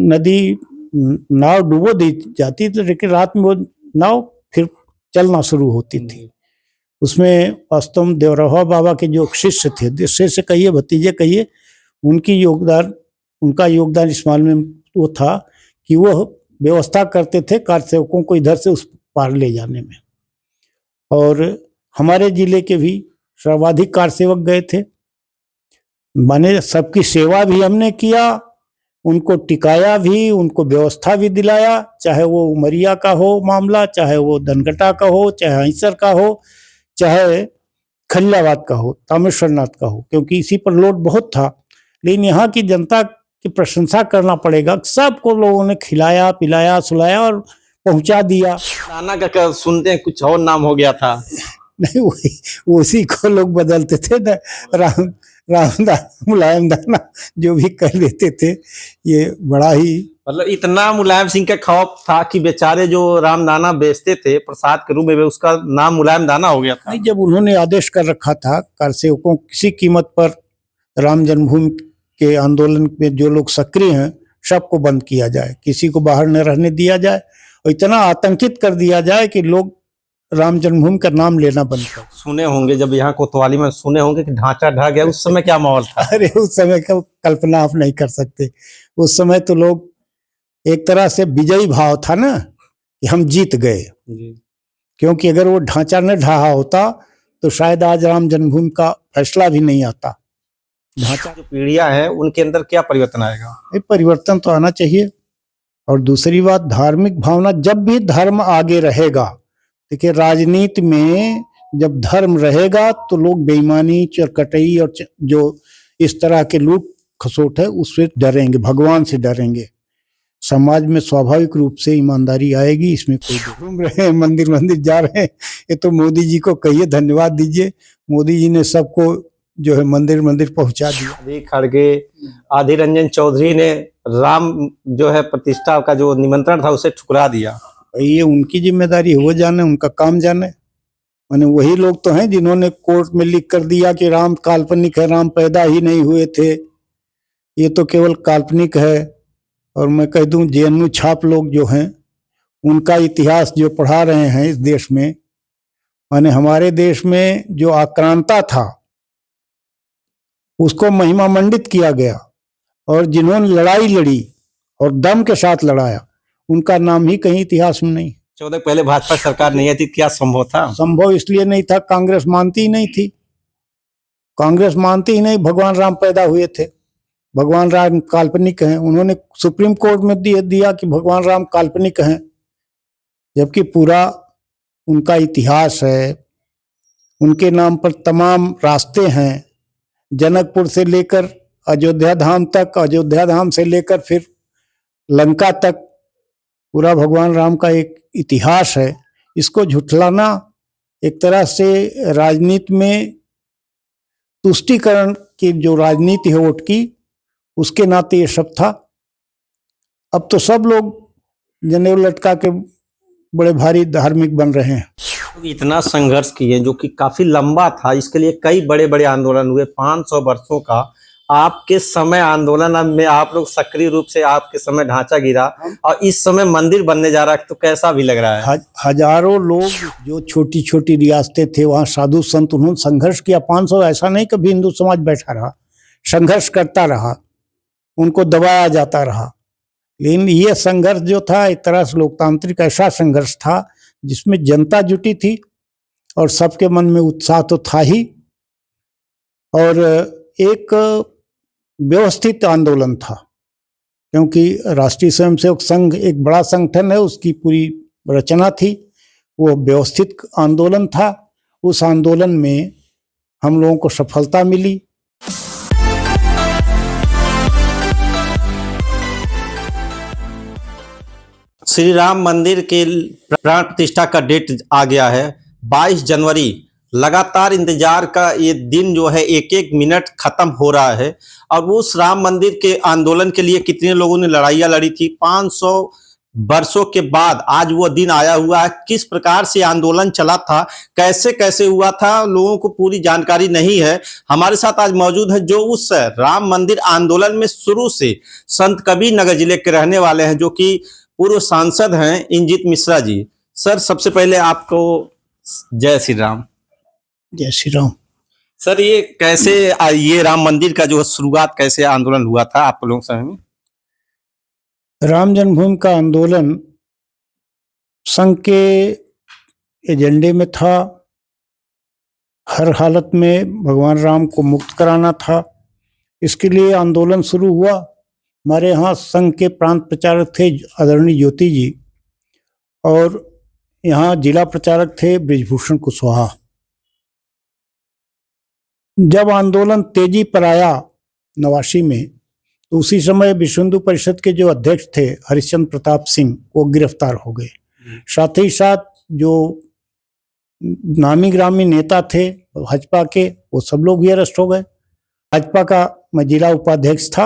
नदी नाव डुबो दी जाती थी, लेकिन रात में वो नाव फिर चलना शुरू होती थी। उसमें वास्तव में देवरहा बाबा के जो शिष्य थे, शिष्य कहिए भतीजे कहिए, उनका योगदान इस मामले में वो था कि वो व्यवस्था करते थे कार सेवकों को इधर से उस पार ले जाने में। और हमारे जिले के भी सर्वाधिक कार सेवक गए थे, माने सबकी सेवा भी हमने किया, उनको टिकाया भी, उनको व्यवस्था भी दिलाया, चाहे वो उमरिया का हो मामला, चाहे वो धनघटा का हो, चाहे हंसर का हो, चाहे खलिलाबाद का हो, तामेश्वरनाथ का हो, क्योंकि इसी पर लोड बहुत था। लेकिन यहाँ की जनता की प्रशंसा करना पड़ेगा, सबको लोगों ने खिलाया पिलाया सुलाया और पहुंचा दिया। नाना का सुनते हैं कुछ और नाम हो गया था। नहीं, उसी को लोग बदलते थे ना, रामदाना मुलायम दाना जो भी कर लेते थे। ये बड़ा ही मतलब इतना मुलायम सिंह का खौफ था कि बेचारे जो रामदाना बेचते थे प्रसाद के रूप में, उसका नाम मुलायम दाना हो गया था। नहीं, जब उन्होंने आदेश कर रखा था कार सेवकों किसी कीमत पर राम जन्मभूमि के आंदोलन में जो लोग सक्रिय हैं सबको बंद किया जाए, किसी को बाहर न रहने दिया जाए, और इतना आतंकित कर दिया जाए कि लोग राम जन्मभूमि का नाम लेना बंद कर। सुने होंगे जब यहाँ कोतवाली में सुने होंगे कि ढांचा ढह गया, उस समय क्या माहौल था? अरे उस समय का कल्पना आप नहीं कर सकते। उस समय तो लोग एक तरह से विजयी भाव था ना कि हम जीत गए, क्योंकि अगर वो ढांचा न ढहा होता तो शायद आज राम जन्मभूमि का फैसला भी नहीं आता। ढांचा जो पीढ़ियां हैं उनके अंदर क्या परिवर्तन आएगा? परिवर्तन तो आना चाहिए। और दूसरी बात, धार्मिक भावना, जब भी धर्म आगे रहेगा, देखिए राजनीति में जब धर्म रहेगा तो लोग बेईमानी चरकटई और जो इस तरह के लूट खसोट है उससे डरेंगे, भगवान से डरेंगे। समाज में स्वाभाविक रूप से ईमानदारी आएगी, इसमें कोई घूम रहे हैं मंदिर मंदिर जा रहे हैं, ये तो मोदी जी को कहिए, धन्यवाद दीजिए, मोदी जी ने सबको जो है मंदिर मंदिर पहुंचा दिया। आदि खड़गे, आदिर रंजन चौधरी ने राम जो है प्रतिष्ठा का जो निमंत्रण था उसे ठुकरा दिया। ये उनकी जिम्मेदारी, वो जाने, उनका काम जाने। माने वही लोग तो हैं जिन्होंने कोर्ट में लिख कर दिया कि राम काल्पनिक है, राम पैदा ही नहीं हुए थे, ये तो केवल काल्पनिक है। और मैं कह दूं जेएनयू छाप लोग जो हैं उनका इतिहास जो पढ़ा रहे हैं इस देश में, माने हमारे देश में जो आक्रांता था उसको महिमा मंडित किया गया, और जिन्होंने लड़ाई लड़ी और दम के साथ लड़ाया उनका नाम ही कहीं इतिहास में नहीं। 14 पहले भाजपा सरकार नहीं थी, क्या संभव था? संभव इसलिए नहीं था, कांग्रेस मानती ही नहीं थी। कांग्रेस मानती ही नहीं भगवान राम पैदा हुए थे, भगवान राम काल्पनिक हैं। उन्होंने सुप्रीम कोर्ट में दिया कि भगवान राम काल्पनिक हैं, जबकि पूरा उनका इतिहास है, उनके नाम पर तमाम रास्ते हैं, जनकपुर से लेकर अयोध्या धाम तक, अयोध्या धाम से लेकर फिर लंका तक पूरा भगवान राम का एक इतिहास है। इसको झुठलाना एक तरह से राजनीति में तुष्टीकरण की जो राजनीति है वोट की, उसके नाते ये सब था। अब तो सब लोग जनेऊ लटका के बड़े भारी धार्मिक बन रहे हैं। इतना संघर्ष किए जो कि काफी लंबा था, इसके लिए कई बड़े बड़े आंदोलन हुए, 500 वर्षों का आपके समय आंदोलन में आप लोग सक्रिय रूप से, आपके समय ढांचा गिरा और इस समय मंदिर बनने जा रहा है, तो कैसा भी लग रहा है? हजारों लोग जो छोटी छोटी रियासतें थे वहाँ साधु संत, उन्होंने संघर्ष किया। 500 ऐसा नहीं कभी हिंदू समाज बैठा रहा, संघर्ष करता रहा, उनको दबाया जाता रहा। लेकिन ये संघर्ष जो था एक तरह से लोकतांत्रिक ऐसा संघर्ष था जिसमें जनता जुटी थी और सबके मन में उत्साह तो था ही, और एक व्यवस्थित आंदोलन था, क्योंकि राष्ट्रीय स्वयंसेवक संघ एक बड़ा संगठन है, उसकी पूरी रचना थी, वो व्यवस्थित आंदोलन था। उस आंदोलन में हम लोगों को सफलता मिली। श्री राम मंदिर के प्राण प्रतिष्ठा का डेट आ गया है 22 जनवरी। लगातार इंतजार का ये दिन जो है एक एक मिनट खत्म हो रहा है, और उस राम मंदिर के आंदोलन के लिए कितने लोगों ने लड़ाइयाँ लड़ी थी। 500 वर्षों के बाद आज वो दिन आया हुआ है। किस प्रकार से आंदोलन चला था, कैसे कैसे हुआ था, लोगों को पूरी जानकारी नहीं है। हमारे साथ आज मौजूद है जो उस राम मंदिर आंदोलन में शुरू से संत कबीर नगर जिले के रहने वाले हैं, जो कि पूर्व सांसद हैं इंजित मिश्रा जी। सर, सबसे पहले आपको जय श्री राम। जय श्री राम। सर, ये कैसे ये राम मंदिर का जो शुरुआत कैसे आंदोलन हुआ था आप लोगों समय में? राम जन्मभूमि का आंदोलन संघ के एजेंडे में था। हर हालत में भगवान राम को मुक्त कराना था, इसके लिए आंदोलन शुरू हुआ। हमारे यहाँ संघ के प्रांत प्रचारक थे आदरणीय ज्योति जी, और यहाँ जिला प्रचारक थे बृजभूषण कुशवाहा। जब आंदोलन तेजी पर आया 89 में, तो उसी समय विश्व हिंदू परिषद के जो अध्यक्ष थे हरिश्चंद्र प्रताप सिंह, वो गिरफ्तार हो गए। साथ ही साथ जो नामी ग्रामी नेता थे भाजपा के, वो सब लोग भी अरेस्ट हो गए। भाजपा का मैं जिला उपाध्यक्ष था,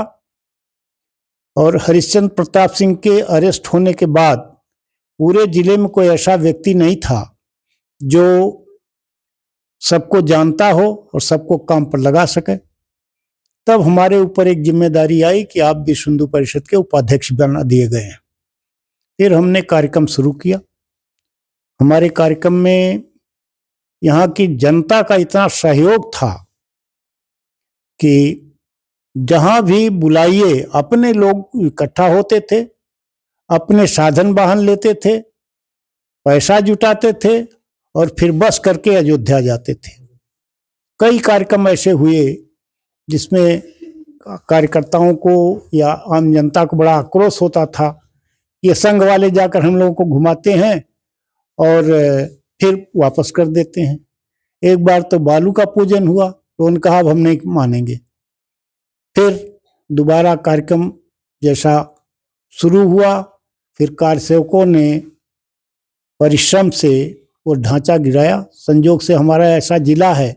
और हरिश्चंद्र प्रताप सिंह के अरेस्ट होने के बाद पूरे जिले में कोई ऐसा व्यक्ति नहीं था जो सबको जानता हो और सबको काम पर लगा सके। तब हमारे ऊपर एक जिम्मेदारी आई कि आप विश्व हिंदू परिषद के उपाध्यक्ष बना दिए गए हैं। फिर हमने कार्यक्रम शुरू किया। हमारे कार्यक्रम में यहाँ की जनता का इतना सहयोग था कि जहाँ भी बुलाइए अपने लोग इकट्ठा होते थे, अपने साधन वाहन लेते थे, पैसा जुटाते थे, और फिर बस करके अयोध्या जाते थे। कई कार्यक्रम ऐसे हुए जिसमें कार्यकर्ताओं को या आम जनता को बड़ा आक्रोश होता था। ये संघ वाले जाकर हम लोगों को घुमाते हैं और फिर वापस कर देते हैं। एक बार तो बालू का पूजन हुआ, तो उन्होंने कहा अब हम नहीं मानेंगे। फिर दोबारा कार्यक्रम जैसा शुरू हुआ, फिर कार्यसेवकों ने परिश्रम से वो ढांचा गिराया। संजोग से हमारा ऐसा जिला है,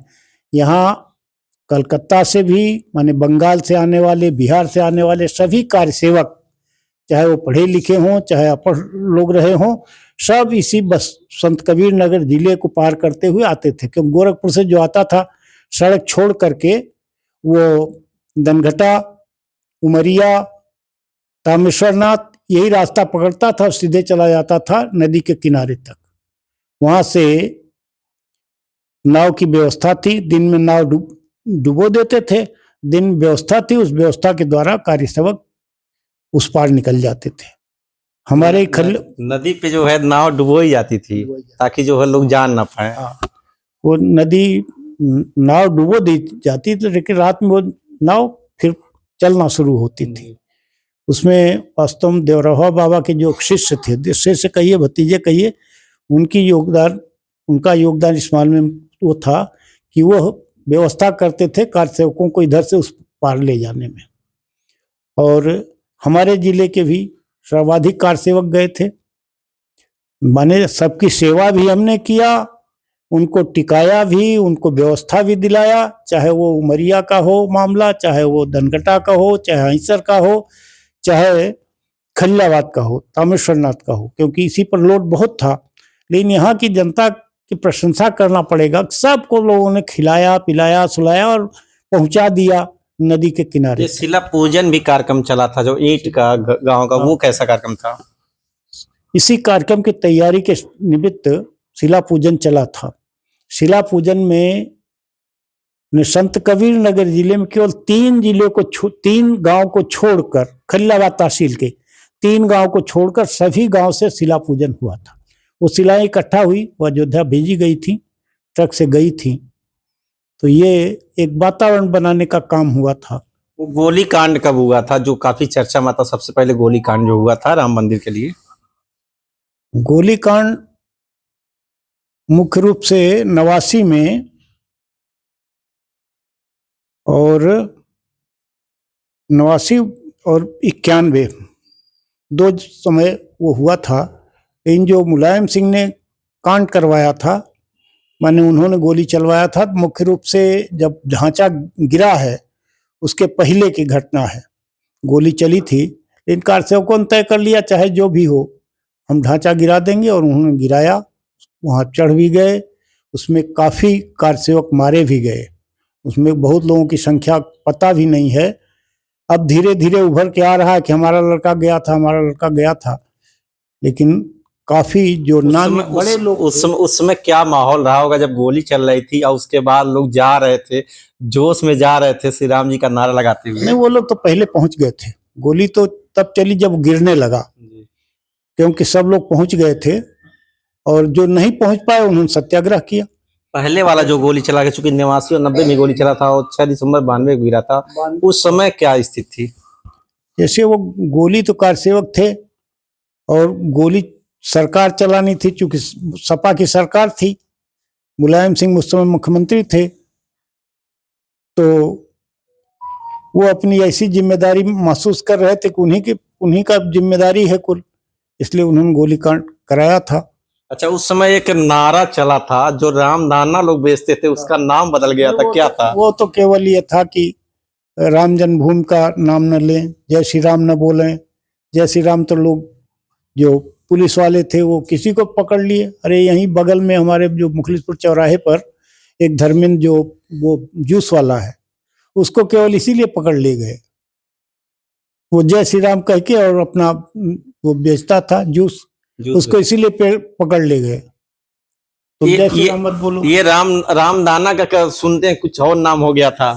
यहाँ कलकत्ता से भी, माने बंगाल से आने वाले, बिहार से आने वाले सभी कार्यसेवक, चाहे वो पढ़े लिखे हों चाहे अपढ़ लोग रहे हों, सब इसी बस संत कबीर नगर जिले को पार करते हुए आते थे। क्योंकि गोरखपुर से जो आता था सड़क छोड़ करके वो दनघटा, उमरिया, तामेश्वरनाथ यही रास्ता पकड़ता था, सीधे चला जाता था नदी के किनारे तक। वहां से नाव की व्यवस्था थी, दिन में नाव डुबो देते थे, दिन व्यवस्था थी, उस व्यवस्था के द्वारा कार्यसेवक उस पार निकल जाते थे। हमारे नदी पे जो है नाव डुबोई जाती थी ताकि जो है लोग जान ना पाए। वो नदी नाव डुबो दी जाती थी, लेकिन रात में वो नाव फिर चलना शुरू होती थी। उसमें वास्तव में देवरहा बाबा के जो शिष्य थे, शिष्य कहिए भतीजे कहिए, उनका योगदान इस मामले में वो था कि वो व्यवस्था करते थे कार्यसेवकों को इधर से उस पार ले जाने में। और हमारे जिले के भी सर्वाधिक कार्यसेवक गए थे, माने सबकी सेवा भी हमने किया, उनको टिकाया भी, उनको व्यवस्था भी दिलाया, चाहे वो उमरिया का हो मामला, चाहे वो दनघटा का हो, चाहे हंसर का हो, चाहे खलिलाबाद का हो, तामेश्वरनाथ का हो, क्योंकि इसी पर लोड बहुत था। लेकिन यहाँ की जनता की प्रशंसा करना पड़ेगा, सबको लोगों ने खिलाया पिलाया सुलाया और पहुंचा दिया नदी के किनारे। ये शिला पूजन भी कार्यक्रम चला था जो ईंट का गांव का, वो कैसा कार्यक्रम था? इसी कार्यक्रम की तैयारी के निमित्त शिला पूजन चला था। शिला पूजन में संत कबीर नगर जिले में केवल 3 गांव को छोड़कर, खलिलाबाद तहसील के 3 गांव को छोड़कर सभी गांव से शिला पूजन हुआ था। वो शिलाएं इकट्ठा हुई, वो अयोध्या भेजी गई थी, ट्रक से गई थी। तो ये एक वातावरण बनाने का काम हुआ था। वो गोली कांड कब हुआ था जो काफी चर्चा में था? सबसे पहले गोली कांड जो हुआ था राम मंदिर के लिए, गोली कांड मुख्य रूप से 89 में और 89 और 91 दो समय वो हुआ था। लेकिन जो मुलायम सिंह ने कांड करवाया था, माने उन्होंने गोली चलवाया था, मुख्य रूप से जब ढांचा गिरा है उसके पहले की घटना है। गोली चली थी, लेकिन कार्यसेवकों ने तय कर लिया चाहे जो भी हो, हम ढांचा गिरा देंगे, और उन्होंने गिराया। वहाँ चढ़ भी गए, उसमें काफ़ी कारसेवक मारे भी गए, उसमें बहुत लोगों की संख्या पता भी नहीं है। अब धीरे धीरे उभर के आ रहा है कि हमारा लड़का गया था, हमारा लड़का गया था, लेकिन काफी जो नामी बड़े लोग उस समय क्या माहौल रहा होगा जब गोली चल रही थी और उसके बाद लोग जा रहे थे, जोश में जा रहे थे श्री राम जी का नारा लगाते हुए? नहीं, वो लोग तो पहले पहुंच गए थे। गोली तो तब चली जब गिरने लगा, क्योंकि सब लोग पहुंच गए थे, और जो नहीं पहुंच पाए उन्होंने सत्याग्रह किया। पहले वाला जो गोली चला गया, चूंकि 89 और 90 में गोली चला था और 6 दिसंबर 92 को गिरा था, उस समय क्या स्थिति थी? जैसे वो गोली तो कारसेवक थे, और गोली सरकार चलानी थी, चूंकि सपा की सरकार थी, मुलायम सिंह उस समय मुख्यमंत्री थे, तो वो अपनी ऐसी जिम्मेदारी महसूस कर रहे थे कि उन्हीं का जिम्मेदारी है कुल, इसलिए उन्होंने गोलीकांड कराया था। अच्छा, उस समय एक नारा चला था जो रामदाना लोग बेचते थे, उसका नाम बदल गया था, क्या था? वो तो केवल ये था कि राम जन्मभूमि का नाम न लें, जय श्री राम न बोलें। जय श्री राम तो लोग, जो पुलिस वाले थे, वो किसी को पकड़ लिए। अरे यहीं बगल में हमारे जो मुखलिसपुर चौराहे पर एक धर्मेंद्र, जो वो जूस वाला है, उसको केवल इसीलिए पकड़ ले गए, वो जय श्री राम कह के और अपना वो बेचता था जूस, उसको इसीलिए पकड़ ले गए। तो जय श्री राम मत बोलो। ये रामदाना का सुनते हैं कुछ और नाम हो गया था।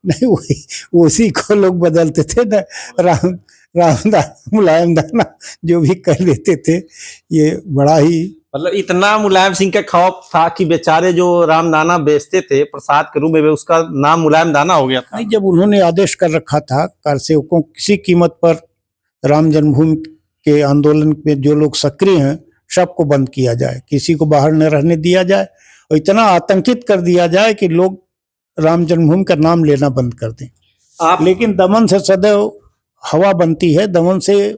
नहीं, वही उसी को लोग बदलते थे ना, रामदाना, मुलायम दाना, जो भी कर लेते थे। ये बड़ा ही, मतलब इतना मुलायम सिंह का खौफ था कि बेचारे जो रामदाना बेचते थे प्रसाद के रूप में, उसका नाम मुलायम दाना हो गया था। नहीं, जब उन्होंने आदेश कर रखा था कारसेवकों किसी कीमत पर राम जन्मभूमि के आंदोलन में जो लोग सक्रिय हैं सबको बंद किया जाए, किसी को बाहर न रहने दिया जाए, और इतना आतंकित कर दिया जाए कि लोग राम जन्मभूमि का नाम लेना बंद कर दें। लेकिन दमन से सदैव हवा बनती है, दमन से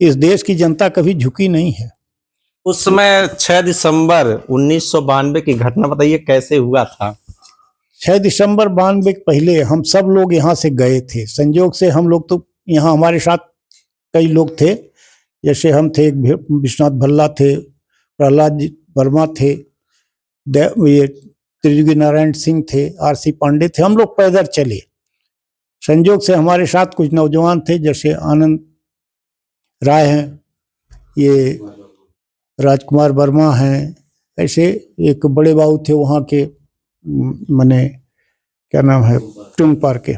इस देश की जनता कभी झुकी नहीं है। उस समय 6 दिसंबर 1992 की घटना बताइए, कैसे हुआ था? 6 दिसंबर 92 के पहले हम सब लोग यहाँ से गए थे। संयोग से हम लोग तो यहाँ, हमारे साथ कई लोग थे, जैसे हम थे, विश्वनाथ भल्ला थे, प्रहलाद वर्मा थे, ये त्रिजुगी नारायण सिंह थे, आरसी पांडे थे। हम लोग पैदल चले। संयोग से हमारे साथ कुछ नौजवान थे, जैसे आनंद राय हैं, ये राजकुमार वर्मा हैं, ऐसे एक बड़े बाबू थे वहाँ के, मने क्या नाम है, टूंग पार के।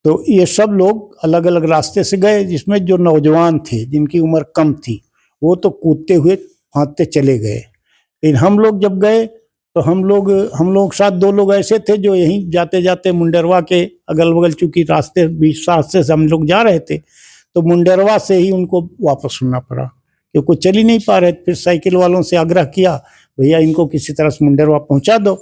तो ये सब लोग अलग अलग रास्ते से गए, जिसमें जो नौजवान थे जिनकी उम्र कम थी वो तो कूदते हुए भागते चले गए। लेकिन हम लोग जब गए तो हम लोग साथ 2 लोग ऐसे थे जो यहीं जाते जाते मुंडेरवा के अगल बगल, चूंकि रास्ते बीच रास्ते से हम लोग जा रहे थे, तो मुंडेरवा से ही उनको वापस सुनना पड़ा, क्योंकि चल ही नहीं पा रहे। फिर साइकिल वालों से आग्रह किया, भैया इनको किसी तरह से मुंडेरवा पहुंचा दो।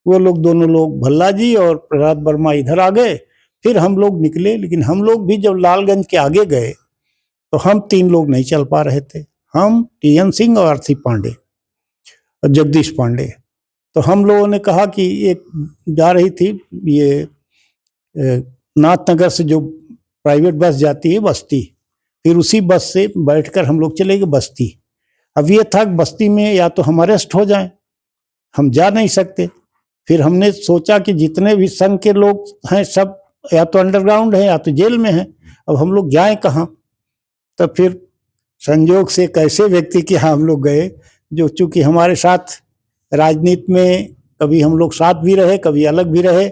वो लोग, दोनों लोग, भल्ला जी और प्रहलाद वर्मा इधर आ गए। फिर हम लोग निकले, लेकिन हम लोग भी जब लालगंज के आगे गए तो हम 3 लोग नहीं चल पा रहे थे, हम, टीएन सिंह और आरसी पांडे और जगदीश पांडे। तो हम लोगों ने कहा कि एक जा रही थी, ये नाथनगर से जो प्राइवेट बस जाती है बस्ती, फिर उसी बस से बैठकर हम लोग चले गए बस्ती। अब ये था बस्ती में या तो हम अरेस्ट हो जाएं, हम जा नहीं सकते। फिर हमने सोचा कि जितने भी संघ के लोग हैं सब या तो अंडरग्राउंड है या तो जेल में है, अब हम लोग जाएं कहाँ। तब फिर संयोग से एक ऐसे व्यक्ति के यहाँ हम लोग गए, जो चूंकि हमारे साथ राजनीति में कभी हम लोग साथ भी रहे, कभी अलग भी रहे,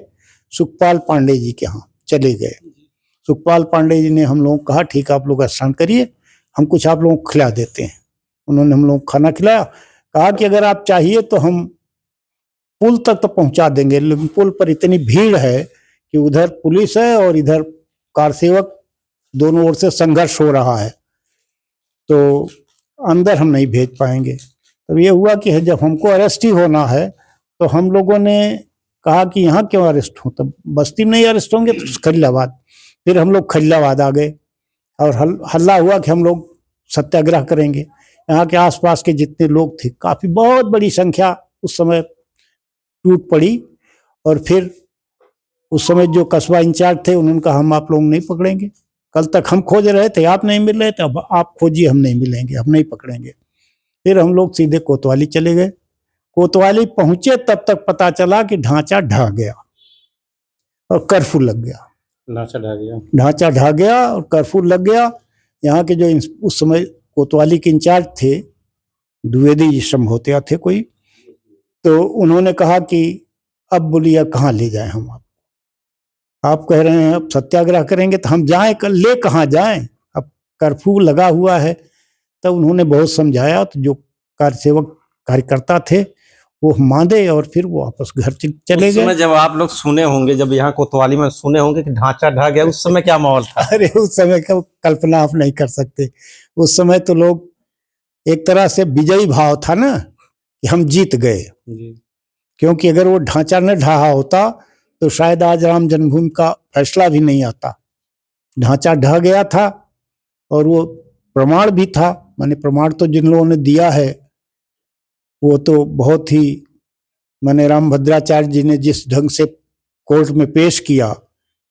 सुखपाल पांडे जी के यहाँ चले गए। सुखपाल पांडे जी ने हम लोगों को कहा, ठीक है आप लोग स्नान करिए, हम कुछ आप लोगों को खिला देते हैं। उन्होंने हम लोग खाना खिलाया, कहा कि अगर आप चाहिए तो हम पुल तक तो पहुंचा देंगे, लेकिन पुल पर इतनी भीड़ है कि उधर पुलिस है और इधर कारसेवक, दोनों ओर से संघर्ष हो रहा है, तो अंदर हम नहीं भेज पाएंगे। तब ये हुआ कि जब हमको अरेस्ट ही होना है तो हम लोगों ने कहा कि यहाँ क्यों अरेस्ट हो, तब बस्ती में नहीं अरेस्ट होंगे तो खलीलाबाद। फिर हम लोग खलीलाबाद आ गए और हल्ला हुआ कि हम लोग सत्याग्रह करेंगे। यहाँ के आसपास के जितने लोग थे, काफी बहुत बड़ी संख्या उस समय टूट पड़ी। और फिर उस समय जो कस्बा इंचार्ज थे उन्होंने कहा हम आप लोग नहीं पकड़ेंगे, कल तक हम खोज रहे थे, आप नहीं मिल रहे थे, अब आप खोजिए, हम नहीं मिलेंगे, हम नहीं पकड़ेंगे। फिर हम लोग सीधे कोतवाली चले गए। कोतवाली पहुंचे तब तक पता चला कि ढांचा ढह गया और कर्फ्यू लग गया। ढांचा ढह गया। ढांचा ढह गया और कर्फ्यू लग गया। यहाँ के जो उस समय कोतवाली के इंचार्ज थे, द्विवेदी जी समहोतिया थे कोई, तो उन्होंने कहा कि अब बोलिए कहाँ ले जाएं हम आप कह रहे हैं अब सत्याग्रह करेंगे तो हम जाएं, ले कहाँ जाएं, अब कर्फ्यू लगा हुआ है। तब उन्होंने बहुत समझाया, तो जो कार्यसेवक कार्यकर्ता थे वो माने और फिर वो वापस घर चले गए। जब आप लोग सुने होंगे, जब यहाँ कोतवाली में सुने होंगे कि ढांचा ढह गया, उस समय क्या माहौल था? अरे उस समय का कल्पना आप नहीं कर सकते। उस समय तो लोग एक तरह से विजयी भाव था ना कि हम जीत गए, क्योंकि अगर वो ढांचा न ढहा होता तो शायद आज राम जन्मभूमि का फैसला भी नहीं आता। ढांचा ढह गया था और वो प्रमाण भी था, माने प्रमाण तो जिन लोगों ने दिया है वो तो बहुत ही, माने रामभद्राचार्य जी ने जिस ढंग से कोर्ट में पेश किया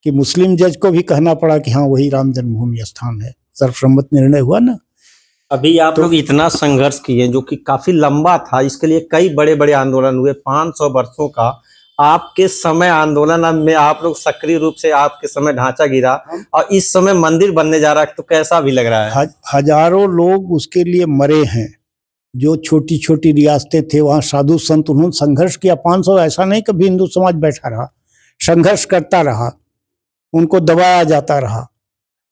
कि मुस्लिम जज को भी कहना पड़ा कि हाँ वही राम जन्मभूमि स्थान है, सर्वसम्मत निर्णय हुआ ना। अभी आप लोग इतना संघर्ष किए जो कि काफी लंबा था, इसके लिए कई बड़े बड़े आंदोलन हुए, 500 वर्षों का आपके समय आंदोलन में आप लोग सक्रिय रूप से, आपके समय ढांचा गिरा और इस समय मंदिर बनने जा रहा है, तो कैसा भी लग रहा है? हजारों लोग उसके लिए मरे हैं। जो छोटी छोटी रियासतें थे वहाँ साधु संत उन्होंने संघर्ष किया। 500 ऐसा नहीं कभी हिंदू समाज बैठा रहा, संघर्ष करता रहा, उनको दबाया जाता रहा।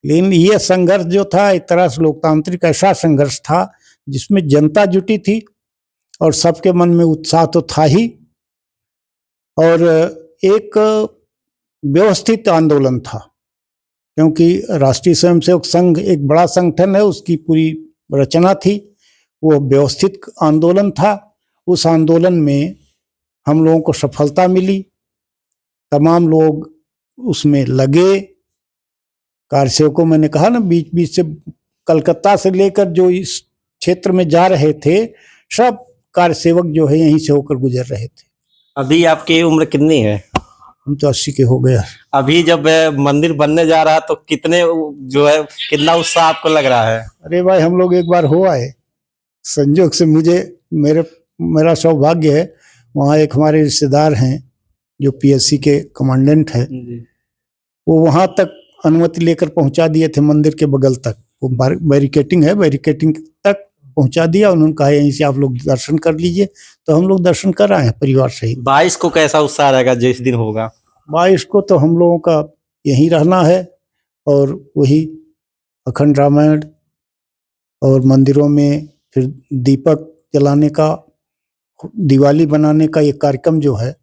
लेकिन ये संघर्ष जो था एक तरह से लोकतांत्रिक ऐसा संघर्ष था जिसमें जनता जुटी थी और सबके मन में उत्साह तो था ही, और एक व्यवस्थित आंदोलन था, क्योंकि राष्ट्रीय स्वयंसेवक संघ एक बड़ा संगठन है, उसकी पूरी रचना थी, वो व्यवस्थित आंदोलन था। उस आंदोलन में हम लोगों को सफलता मिली, तमाम लोग उसमें लगे। कार्यसेवकों, मैंने कहा ना, बीच बीच से कलकत्ता से लेकर जो इस क्षेत्र में जा रहे थे सब कार्यसेवक जो है यहीं से होकर गुजर रहे थे। अभी आपकी उम्र कितनी है? हम तो 80 के हो गए। अभी जब मंदिर बनने जा रहा तो कितने जो है कितना उत्साह आपको लग रहा है? अरे भाई हम लोग एक बार हो आए, संजोग से मेरा सौभाग्य है, वहाँ एक हमारे रिश्तेदार हैं जो पीएससी के कमांडेंट है, वो वहाँ तक अनुमति लेकर पहुँचा दिए थे मंदिर के बगल तक। वो बैरिकेटिंग है, बैरिकेटिंग तक पहुँचा दिया। उन्होंने कहा यहीं से आप लोग दर्शन कर लीजिए, तो हम लोग दर्शन कर आए हैं परिवार सहित। 22 को कैसा उत्साह रहेगा जिस दिन होगा? 22 को तो हम लोगों का यहीं रहना है और वही अखंड रामायण और मंदिरों में फिर दीपक जलाने का, दिवाली बनाने का ये कार्यक्रम जो है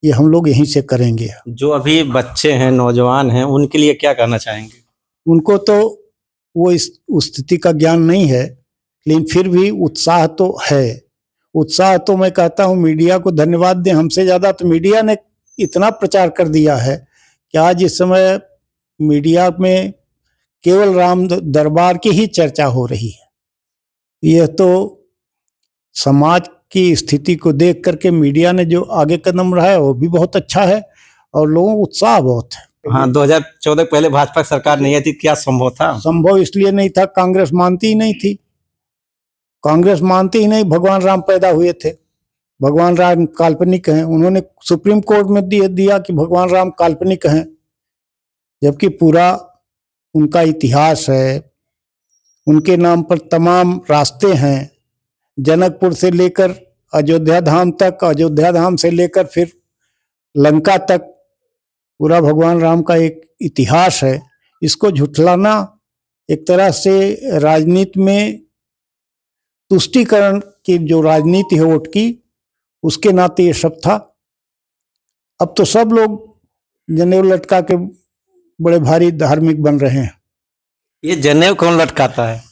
ये हम लोग यहीं से करेंगे। जो अभी बच्चे हैं, नौजवान हैं, उनके लिए क्या कहना चाहेंगे? उनको तो वो इस स्थिति का ज्ञान नहीं है, लेकिन फिर भी उत्साह तो है। उत्साह तो मैं कहता हूँ मीडिया को धन्यवाद दें, हमसे ज़्यादा तो मीडिया ने इतना प्रचार कर दिया है कि आज इस समय मीडिया में केवल राम दरबार की ही चर्चा हो रही है। यह तो समाज की स्थिति को देख करके मीडिया ने जो आगे कदम रहा है वो भी बहुत अच्छा है और लोगों को उत्साह बहुत है। हाँ, 2014 पहले भाजपा सरकार नहीं आई थी, क्या संभव था? संभव इसलिए नहीं था, कांग्रेस मानती ही नहीं थी। कांग्रेस मानती ही नहीं, भगवान राम पैदा हुए थे, भगवान राम काल्पनिक हैं। उन्होंने सुप्रीम कोर्ट में दिया कि भगवान राम काल्पनिक हैं, जबकि पूरा उनका इतिहास है, उनके नाम पर तमाम रास्ते हैं, जनकपुर से लेकर अयोध्या धाम तक, अयोध्या धाम से लेकर फिर लंका तक पूरा भगवान राम का एक इतिहास है। इसको झुठलाना एक तरह से राजनीति में तुष्टीकरण की जो राजनीति है वोट की, उसके नाते ये सब था। अब तो सब लोग जनेऊ लटका के बड़े भारी धार्मिक बन रहे हैं। ये जनेऊ कौन लटकाता है?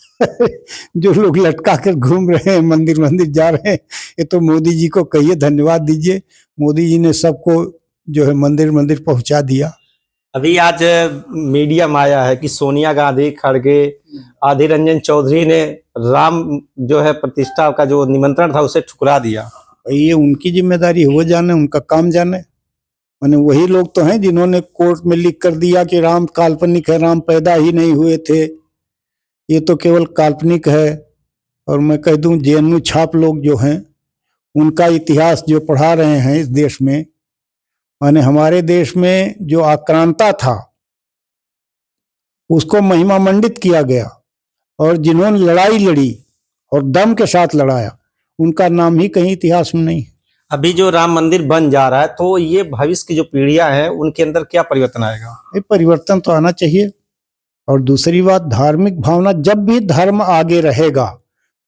जो लोग लटका कर घूम रहे हैं, मंदिर मंदिर जा रहे हैं, ये तो मोदी जी को कहिए, धन्यवाद दीजिए। मोदी जी ने सबको जो है मंदिर मंदिर पहुंचा दिया। अभी आज मीडिया में आया है कि सोनिया गांधी, खड़गे, आदिर रंजन चौधरी ने राम जो है प्रतिष्ठा का जो निमंत्रण था उसे ठुकरा दिया। ये उनकी जिम्मेदारी है, वो जाने, उनका काम जाने। माने वही लोग तो हैं जिन्होंने कोर्ट में लिख कर दिया कि राम काल्पनिक है, राम पैदा ही नहीं हुए थे, ये तो केवल काल्पनिक है। और मैं कह दूं जेएनयू छाप लोग जो हैं उनका इतिहास जो पढ़ा रहे हैं इस देश में, माने हमारे देश में जो आक्रांता था उसको महिमा मंडित किया गया, और जिन्होंने लड़ाई लड़ी और दम के साथ लड़ाया उनका नाम ही कहीं इतिहास में नहीं है। अभी जो राम मंदिर बन जा रहा है तो ये भविष्य की जो पीढ़ियां हैं उनके अंदर क्या परिवर्तन आएगा? ये परिवर्तन तो आना चाहिए। और दूसरी बात, धार्मिक भावना, जब भी धर्म आगे रहेगा,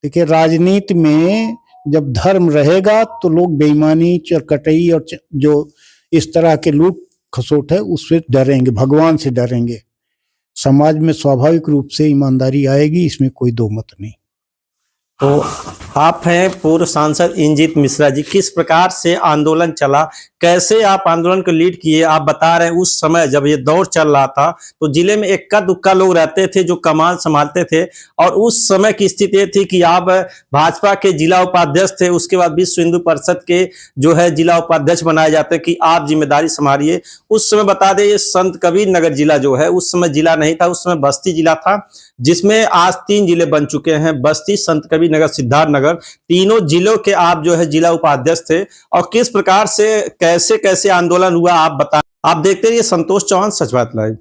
देखिए राजनीति में जब धर्म रहेगा तो लोग बेईमानी, चरकटई और जो इस तरह के लूट खसोट है उससे डरेंगे, भगवान से डरेंगे। समाज में स्वाभाविक रूप से ईमानदारी आएगी, इसमें कोई दो मत नहीं। तो आप हैं पूर्व सांसद इंजीत मिश्रा जी, किस प्रकार से आंदोलन चला, कैसे आप आंदोलन को लीड किए? आप बता रहे हैं उस समय जब ये दौर चल रहा था तो जिले में इक्का दुक्का लोग रहते थे जो कमान संभालते थे, और उस समय की स्थिति ये थी कि आप भाजपा के जिला उपाध्यक्ष थे, उसके बाद विश्व हिंदू परिषद के जो है जिला उपाध्यक्ष बनाए जाते कि आप जिम्मेदारी संभालिए। उस समय बता दें ये संत कबीर नगर जिला जो है उस समय जिला नहीं था, उस समय बस्ती जिला था, जिसमें आज 3 जिले बन चुके हैं, बस्ती, संत कबीर नगर, सिद्धार्थ नगर, तीनों जिलों के आप जो है जिला उपाध्यक्ष थे। और किस प्रकार से कैसे कैसे आंदोलन हुआ आप बताएं। आप देखते रहिए संतोष चौहान, सच बात लाइव।